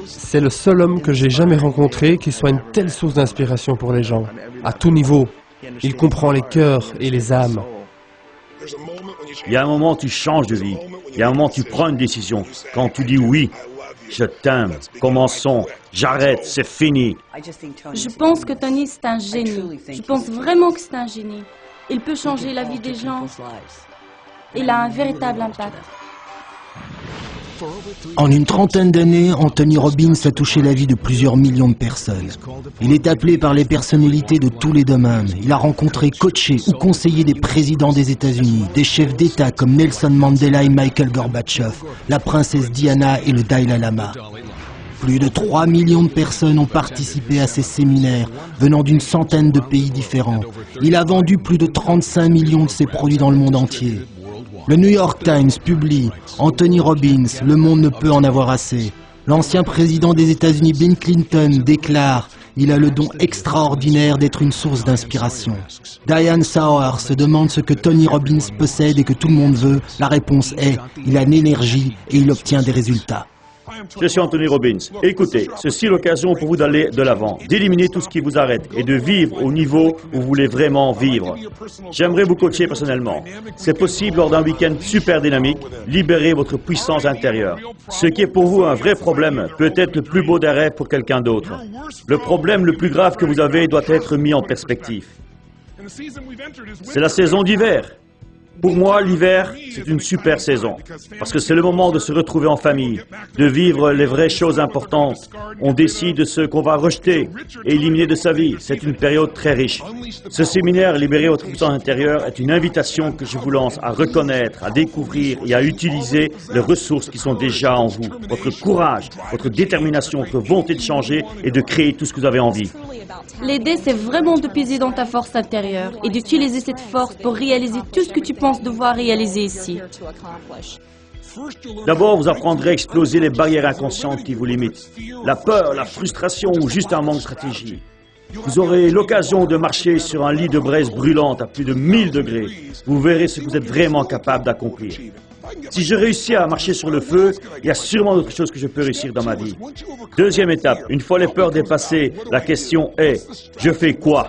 C'est le seul homme que j'ai jamais rencontré qui soit une telle source d'inspiration pour les gens, à tout niveau. Il comprend les cœurs et les âmes. Il y a un moment où tu changes de vie. Il y a un moment où tu prends une décision. Quand tu dis oui, je t'aime, commençons, j'arrête, c'est fini. Je pense que Tony, c'est un génie. Je pense vraiment que c'est un génie. Il peut changer la vie des gens. Il a un véritable impact. En une trentaine d'années, Anthony Robbins a touché la vie de plusieurs millions de personnes. Il est appelé par les personnalités de tous les domaines. Il a rencontré, coaché ou conseillé des présidents des États-Unis, des chefs d'État comme Nelson Mandela et Michael Gorbatchev, la princesse Diana et le Dalai Lama. Plus de 3 millions de personnes ont participé à ces séminaires, venant d'une centaine de pays différents. Il a vendu plus de 35 millions de ses produits dans le monde entier. Le New York Times publie « Anthony Robbins, le monde ne peut en avoir assez ». L'ancien président des États-Unis Bill Clinton déclare « Il a le don extraordinaire d'être une source d'inspiration ». Diane Sauer se demande ce que Tony Robbins possède et que tout le monde veut. La réponse est « Il a l'énergie et il obtient des résultats ». Je suis Anthony Robbins. Écoutez, ceci est l'occasion pour vous d'aller de l'avant, d'éliminer tout ce qui vous arrête et de vivre au niveau où vous voulez vraiment vivre. J'aimerais vous coacher personnellement. C'est possible lors d'un week-end super dynamique, libérer votre puissance intérieure. Ce qui est pour vous un vrai problème peut être le plus beau des rêves pour quelqu'un d'autre. Le problème le plus grave que vous avez doit être mis en perspective. C'est la saison d'hiver. Pour moi, l'hiver, c'est une super saison, parce que c'est le moment de se retrouver en famille, de vivre les vraies choses importantes. On décide de ce qu'on va rejeter et éliminer de sa vie. C'est une période très riche. Ce séminaire Libérer votre puissance intérieure est une invitation que je vous lance à reconnaître, à découvrir et à utiliser les ressources qui sont déjà en vous. Votre courage, votre détermination, votre volonté de changer et de créer tout ce que vous avez envie. L'aider, c'est vraiment de puiser dans ta force intérieure et d'utiliser cette force pour réaliser tout ce que tu penses devoir réaliser ici. D'abord, vous apprendrez à exploser les barrières inconscientes qui vous limitent. La peur, la frustration ou juste un manque de stratégie. Vous aurez l'occasion de marcher sur un lit de braise brûlante à plus de 1000 degrés. Vous verrez ce que vous êtes vraiment capable d'accomplir. Si je réussis à marcher sur le feu, il y a sûrement d'autres choses que je peux réussir dans ma vie. Deuxième étape, une fois les peurs dépassées, la question est, je fais quoi?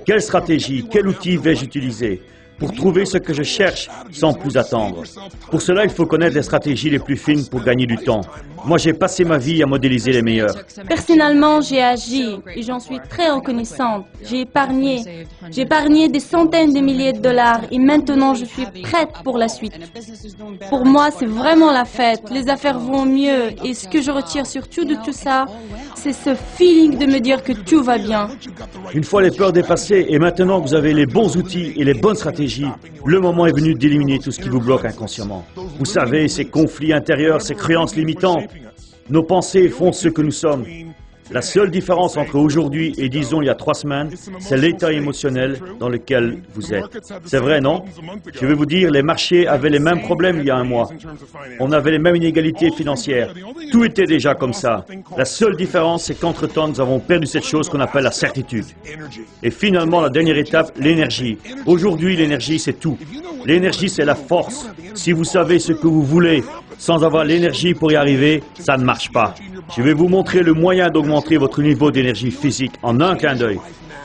Quelle stratégie, quel outil vais-je utiliser pour trouver ce que je cherche sans plus attendre? Pour cela, il faut connaître les stratégies les plus fines pour gagner du temps. Moi, j'ai passé ma vie à modéliser les meilleurs. Personnellement, j'ai agi et j'en suis très reconnaissante. J'ai épargné des centaines de milliers de dollars et maintenant je suis prête pour la suite. Pour moi, c'est vraiment la fête. Les affaires vont mieux et ce que je retire surtout de tout ça, c'est ce feeling de me dire que tout va bien. Une fois les peurs dépassées et maintenant que vous avez les bons outils et les bonnes stratégies, le moment est venu d'éliminer tout ce qui vous bloque inconsciemment. Vous savez, ces conflits intérieurs, ces croyances limitantes, nos pensées font ce que nous sommes. La seule différence entre aujourd'hui et disons il y a 3 semaines, c'est l'état émotionnel dans lequel vous êtes. C'est vrai, non? Je vais vous dire, les marchés avaient les mêmes problèmes il y a un mois. On avait les mêmes inégalités financières. Tout était déjà comme ça. La seule différence, c'est qu'entre-temps, nous avons perdu cette chose qu'on appelle la certitude. Et finalement, la dernière étape, l'énergie. Aujourd'hui, l'énergie, c'est tout. L'énergie, c'est la force. Si vous savez ce que vous voulez, sans avoir l'énergie pour y arriver, ça ne marche pas. Je vais vous montrer le moyen d'augmenter votre niveau d'énergie physique en un clin d'œil.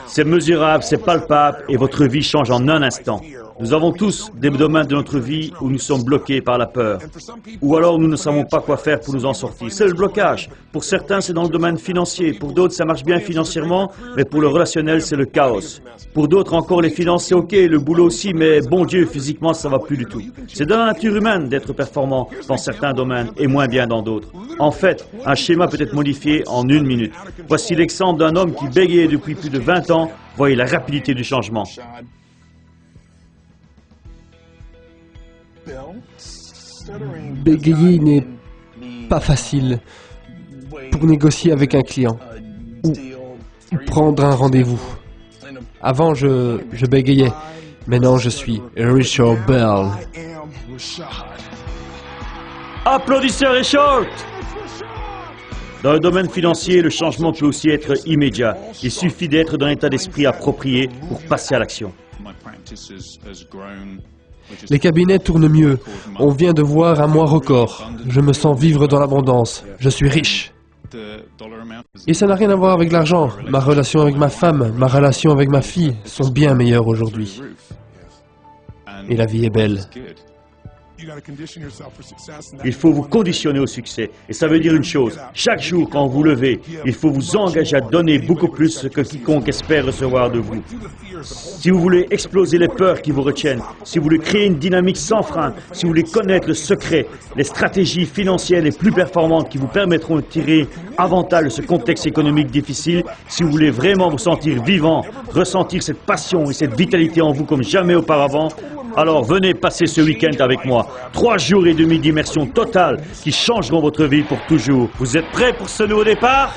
C'est mesurable, c'est palpable et votre vie change en un instant. Nous avons tous des domaines de notre vie où nous sommes bloqués par la peur. Ou alors nous ne savons pas quoi faire pour nous en sortir. C'est le blocage. Pour certains, c'est dans le domaine financier. Pour d'autres, ça marche bien financièrement, mais pour le relationnel, c'est le chaos. Pour d'autres encore, les finances, c'est OK, le boulot aussi, mais bon Dieu, physiquement, ça va plus du tout. C'est dans la nature humaine d'être performant dans certains domaines et moins bien dans d'autres. En fait, un schéma peut être modifié en 1 minute. Voici l'exemple d'un homme qui bégayait depuis plus de 20 ans. Voyez la rapidité du changement. Bégayer n'est pas facile pour négocier avec un client ou prendre un rendez-vous. Avant, je bégayais. Maintenant, je suis Richard Bell. Applaudissez Richard! Dans le domaine financier, le changement peut aussi être immédiat. Il suffit d'être dans un état d'esprit approprié pour passer à l'action. Les cabinets tournent mieux. On vient de voir un mois record. Je me sens vivre dans l'abondance. Je suis riche. Et ça n'a rien à voir avec l'argent. Ma relation avec ma femme, ma relation avec ma fille sont bien meilleures aujourd'hui. Et la vie est belle. Il faut vous conditionner au succès. Et ça veut dire une chose. Chaque jour, quand vous levez, il faut vous engager à donner beaucoup plus que quiconque espère recevoir de vous. Si vous voulez exploser les peurs qui vous retiennent, si vous voulez créer une dynamique sans frein, si vous voulez connaître le secret, les stratégies financières les plus performantes qui vous permettront de tirer avantage de ce contexte économique difficile, si vous voulez vraiment vous sentir vivant, ressentir cette passion et cette vitalité en vous comme jamais auparavant, alors venez passer ce week-end avec moi. 3 jours et demi d'immersion totale qui changeront votre vie pour toujours. Vous êtes prêts pour ce nouveau départ ?